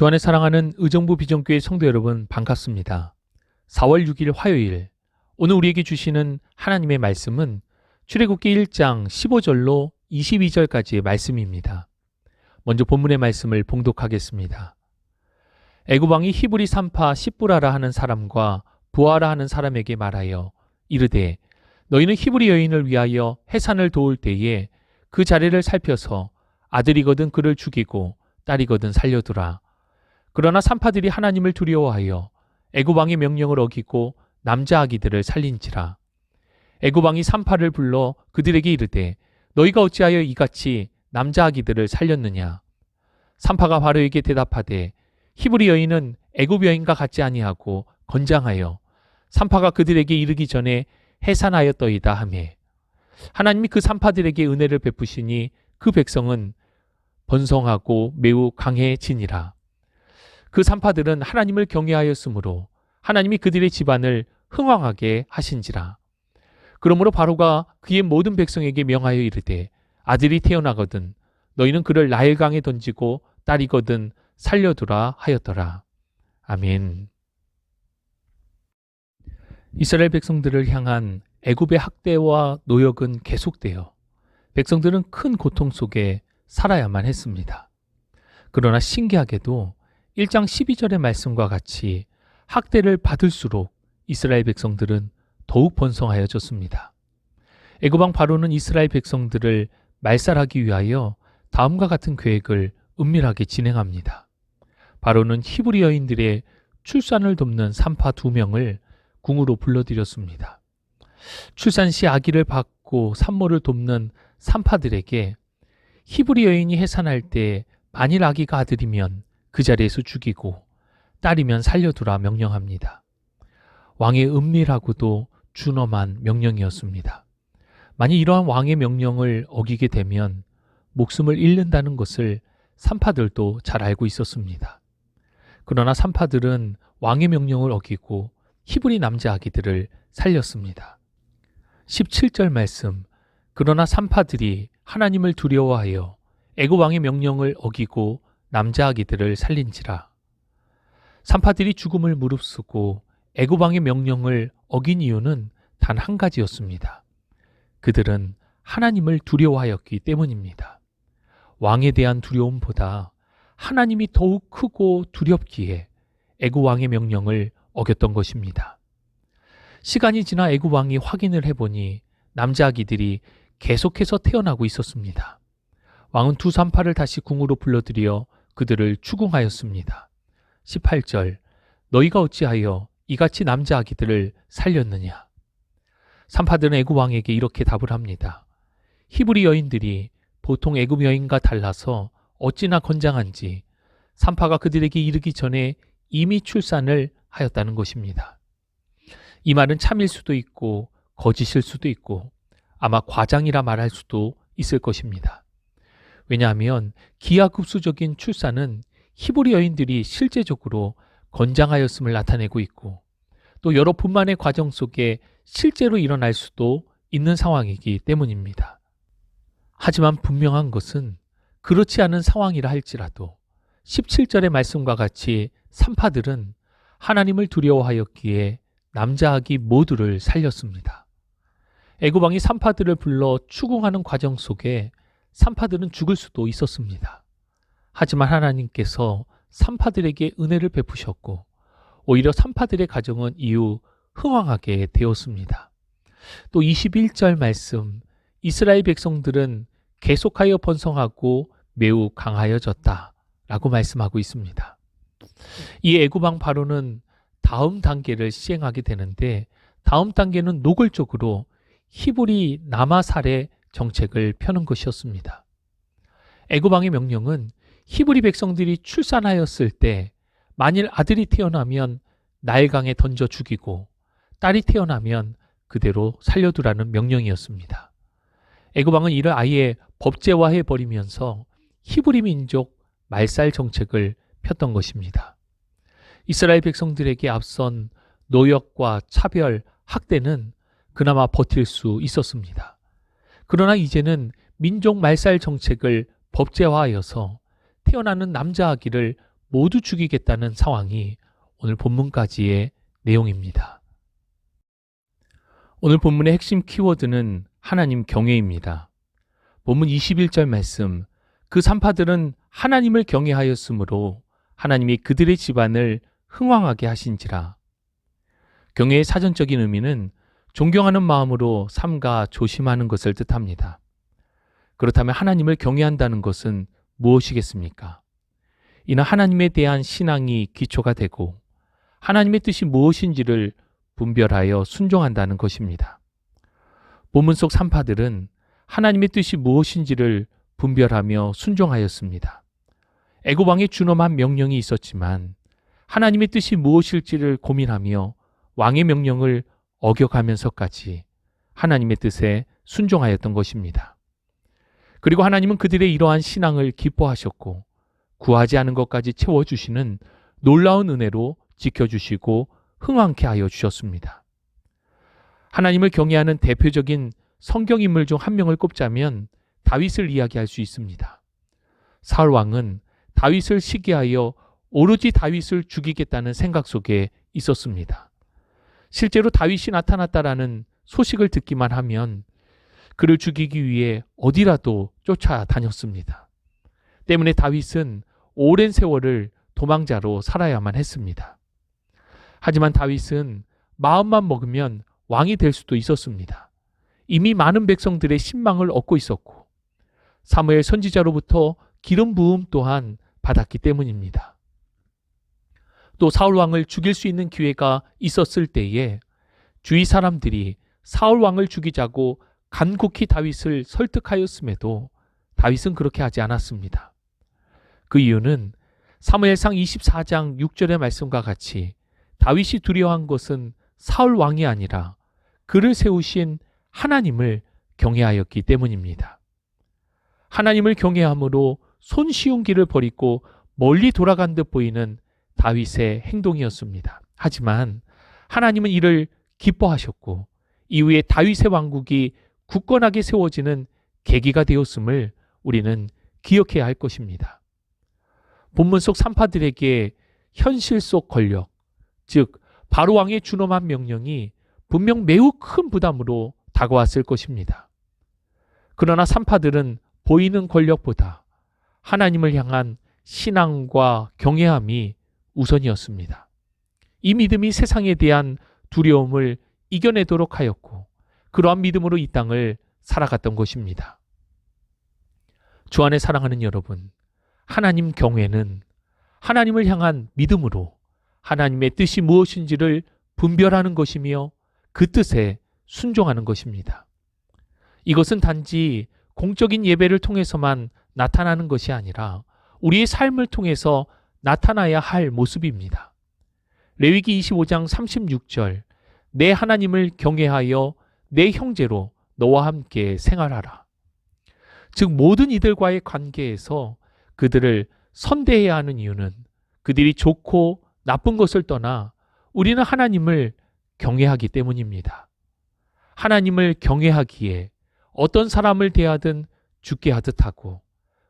주 안에 사랑하는 의정부 비전교회 성도 여러분, 반갑습니다. 4월 6일 화요일, 오늘 우리에게 주시는 하나님의 말씀은 출애굽기 1장 15절로 22절까지의 말씀입니다. 먼저 본문의 말씀을 봉독하겠습니다. 애굽 왕이 히브리 산파 십부라라 하는 사람과 부하라 하는 사람에게 말하여 이르되, 너희는 히브리 여인을 위하여 해산을 도울 때에 그 자리를 살펴서 아들이거든 그를 죽이고 딸이거든 살려두라. 그러나 산파들이 하나님을 두려워하여 애굽 왕의 명령을 어기고 남자 아기들을 살린지라. 애굽 왕이 산파를 불러 그들에게 이르되, 너희가 어찌하여 이같이 남자 아기들을 살렸느냐? 산파가 바로에게 대답하되, 히브리 여인은 애굽 여인과 같지 아니하고 건장하여 산파가 그들에게 이르기 전에 해산하였더이다 하매, 하나님이 그 산파들에게 은혜를 베푸시니 그 백성은 번성하고 매우 강해지니라. 그 산파들은 하나님을 경외하였으므로 하나님이 그들의 집안을 흥왕하게 하신지라. 그러므로 바로가 그의 모든 백성에게 명하여 이르되, 아들이 태어나거든 너희는 그를 나일강에 던지고 딸이거든 살려두라 하였더라. 아멘. 이스라엘 백성들을 향한 애굽의 학대와 노역은 계속되어 백성들은 큰 고통 속에 살아야만 했습니다. 그러나 신기하게도 1장 12절의 말씀과 같이 학대를 받을수록 이스라엘 백성들은 더욱 번성하여졌습니다. 애굽 왕 바로는 이스라엘 백성들을 말살하기 위하여 다음과 같은 계획을 은밀하게 진행합니다. 바로는 히브리 여인들의 출산을 돕는 산파 2명을 궁으로 불러들였습니다. 출산 시 아기를 받고 산모를 돕는 산파들에게 히브리 여인이 해산할 때 만일 아기가 아들이면 그 자리에서 죽이고 딸이면 살려두라 명령합니다. 왕의 은밀하고도 준엄한 명령이었습니다. 만약 이러한 왕의 명령을 어기게 되면 목숨을 잃는다는 것을 산파들도 잘 알고 있었습니다. 그러나 산파들은 왕의 명령을 어기고 히브리 남자 아기들을 살렸습니다. 17절 말씀, 그러나 산파들이 하나님을 두려워하여 애굽 왕의 명령을 어기고 남자 아기들을 살린지라. 산파들이 죽음을 무릅쓰고 애굽 왕의 명령을 어긴 이유는 단 한 가지였습니다. 그들은 하나님을 두려워하였기 때문입니다. 왕에 대한 두려움보다 하나님이 더욱 크고 두렵기에 애굽 왕의 명령을 어겼던 것입니다. 시간이 지나 애굽 왕이 확인을 해보니 남자 아기들이 계속해서 태어나고 있었습니다. 왕은 두 산파를 다시 궁으로 불러들여 그들을 추궁하였습니다. 18절, 너희가 어찌하여 이같이 남자 아기들을 살렸느냐? 산파들은 애굽 왕에게 이렇게 답을 합니다. 히브리 여인들이 보통 애굽 여인과 달라서 어찌나 건장한지 산파가 그들에게 이르기 전에 이미 출산을 하였다는 것입니다. 이 말은 참일 수도 있고 거짓일 수도 있고 아마 과장이라 말할 수도 있을 것입니다. 왜냐하면 기하급수적인 출산은 히브리 여인들이 실제적으로 건장하였음을 나타내고 있고 또 여러 분만의 과정 속에 실제로 일어날 수도 있는 상황이기 때문입니다. 하지만 분명한 것은 그렇지 않은 상황이라 할지라도 17절의 말씀과 같이 산파들은 하나님을 두려워하였기에 남자 아기 모두를 살렸습니다. 애굽 왕이 산파들을 불러 추궁하는 과정 속에 산파들은 죽을 수도 있었습니다. 하지만 하나님께서 산파들에게 은혜를 베푸셨고 오히려 산파들의 가정은 이후 흥왕하게 되었습니다. 또 21절 말씀, 이스라엘 백성들은 계속하여 번성하고 매우 강하여졌다 라고 말씀하고 있습니다. 이 애굽 왕 바로는 다음 단계를 시행하게 되는데 다음 단계는 노골적으로 히브리 남아 살해 정책을 펴는 것이었습니다. 애굽 왕의 명령은 히브리 백성들이 출산하였을 때 만일 아들이 태어나면 나일강에 던져 죽이고 딸이 태어나면 그대로 살려두라는 명령이었습니다. 애굽 왕은 이를 아예 법제화해 버리면서 히브리 민족 말살 정책을 폈던 것입니다. 이스라엘 백성들에게 앞선 노역과 차별, 학대는 그나마 버틸 수 있었습니다. 그러나 이제는 민족 말살 정책을 법제화하여서 태어나는 남자 아기를 모두 죽이겠다는 상황이 오늘 본문까지의 내용입니다. 오늘 본문의 핵심 키워드는 하나님 경외입니다. 본문 21절 말씀, 그 산파들은 하나님을 경외하였으므로 하나님이 그들의 집안을 흥왕하게 하신지라. 경외의 사전적인 의미는 존경하는 마음으로 삼가 조심하는 것을 뜻합니다. 그렇다면 하나님을 경외한다는 것은 무엇이겠습니까? 이는 하나님에 대한 신앙이 기초가 되고 하나님의 뜻이 무엇인지를 분별하여 순종한다는 것입니다. 본문 속 산파들은 하나님의 뜻이 무엇인지를 분별하며 순종하였습니다. 애굽 왕의 준엄한 명령이 있었지만 하나님의 뜻이 무엇일지를 고민하며 왕의 명령을 어겨가면서까지 하나님의 뜻에 순종하였던 것입니다. 그리고 하나님은 그들의 이러한 신앙을 기뻐하셨고 구하지 않은 것까지 채워주시는 놀라운 은혜로 지켜주시고 흥왕케 하여 주셨습니다. 하나님을 경외하는 대표적인 성경 인물 중 한 명을 꼽자면 다윗을 이야기할 수 있습니다. 사울 왕은 다윗을 시기하여 오로지 다윗을 죽이겠다는 생각 속에 있었습니다. 실제로 다윗이 나타났다라는 소식을 듣기만 하면 그를 죽이기 위해 어디라도 쫓아다녔습니다. 때문에 다윗은 오랜 세월을 도망자로 살아야만 했습니다. 하지만 다윗은 마음만 먹으면 왕이 될 수도 있었습니다. 이미 많은 백성들의 신망을 얻고 있었고 사무엘 선지자로부터 기름 부음 또한 받았기 때문입니다. 또 사울 왕을 죽일 수 있는 기회가 있었을 때에 주위 사람들이 사울 왕을 죽이자고 간곡히 다윗을 설득하였음에도 다윗은 그렇게 하지 않았습니다. 그 이유는 사무엘상 24장 6절의 말씀과 같이 다윗이 두려워한 것은 사울 왕이 아니라 그를 세우신 하나님을 경외하였기 때문입니다. 하나님을 경외함으로 손쉬운 길을 버리고 멀리 돌아간 듯 보이는 다윗의 행동이었습니다. 하지만 하나님은 이를 기뻐하셨고 이후에 다윗의 왕국이 굳건하게 세워지는 계기가 되었음을 우리는 기억해야 할 것입니다. 본문 속 산파들에게 현실 속 권력, 즉 바로 왕의 준엄한 명령이 분명 매우 큰 부담으로 다가왔을 것입니다. 그러나 산파들은 보이는 권력보다 하나님을 향한 신앙과 경외함이 우선이었습니다. 이 믿음이 세상에 대한 두려움을 이겨내도록 하였고 그러한 믿음으로 이 땅을 살아갔던 것입니다. 주 안에 사랑하는 여러분, 하나님 경외는 하나님을 향한 믿음으로 하나님의 뜻이 무엇인지를 분별하는 것이며 그 뜻에 순종하는 것입니다. 이것은 단지 공적인 예배를 통해서만 나타나는 것이 아니라 우리의 삶을 통해서 나타나야 할 모습입니다. 레위기 25장 36절, 내 하나님을 경외하여 내 형제로 너와 함께 생활하라. 즉 모든 이들과의 관계에서 그들을 선대해야 하는 이유는 그들이 좋고 나쁜 것을 떠나 우리는 하나님을 경외하기 때문입니다. 하나님을 경외하기에 어떤 사람을 대하든 죽게 하듯 하고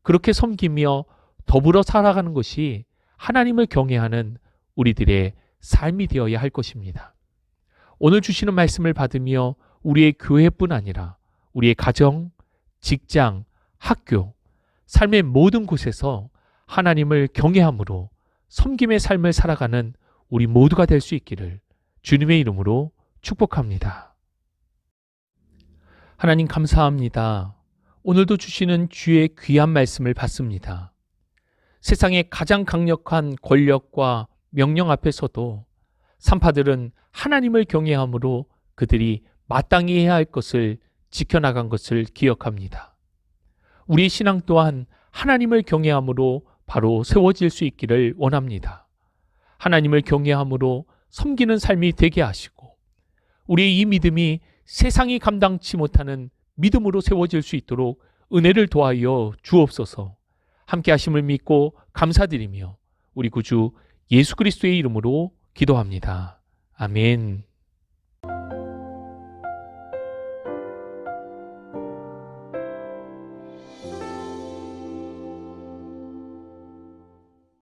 그렇게 섬기며 더불어 살아가는 것이 하나님을 경외하는 우리들의 삶이 되어야 할 것입니다. 오늘 주시는 말씀을 받으며 우리의 교회뿐 아니라 우리의 가정, 직장, 학교, 삶의 모든 곳에서 하나님을 경외함으로 섬김의 삶을 살아가는 우리 모두가 될 수 있기를 주님의 이름으로 축복합니다. 하나님 감사합니다. 오늘도 주시는 주의 귀한 말씀을 받습니다. 세상의 가장 강력한 권력과 명령 앞에서도 산파들은 하나님을 경외함으로 그들이 마땅히 해야 할 것을 지켜나간 것을 기억합니다. 우리의 신앙 또한 하나님을 경외함으로 바로 세워질 수 있기를 원합니다. 하나님을 경외함으로 섬기는 삶이 되게 하시고 우리의 이 믿음이 세상이 감당치 못하는 믿음으로 세워질 수 있도록 은혜를 도하여 주옵소서. 함께 하심을 믿고 감사드리며 우리 구주 예수 그리스도의 이름으로 기도합니다. 아멘.